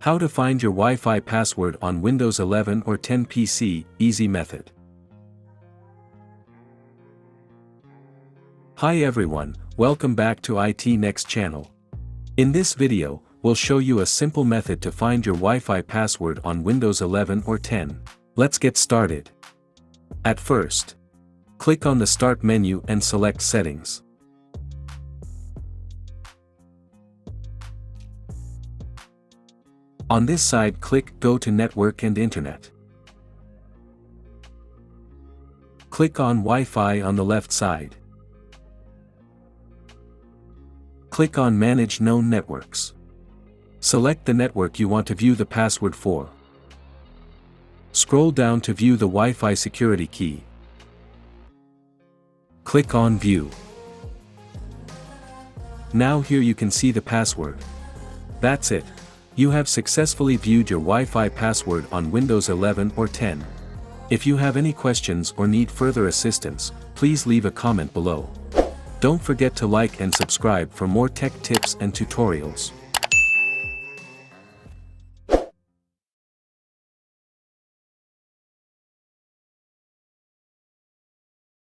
How to find your Wi-Fi password on Windows 11 or 10 PC, easy method. Hi everyone, welcome back to IT Next channel. In this video, we'll show you a simple method to find your Wi-Fi password on Windows 11 or 10. Let's get started. At first, click on the Start menu and select Settings. On this side, click Go to Network and Internet. Click on Wi-Fi on the left side. Click on Manage Known Networks. Select the network you want to view the password for. Scroll down to view the Wi-Fi security key. Click on View. Now here you can see the password. That's it. You have successfully viewed your Wi-Fi password on Windows 11 or 10. If you have any questions or need further assistance, please leave a comment below. Don't forget to like and subscribe for more tech tips and tutorials.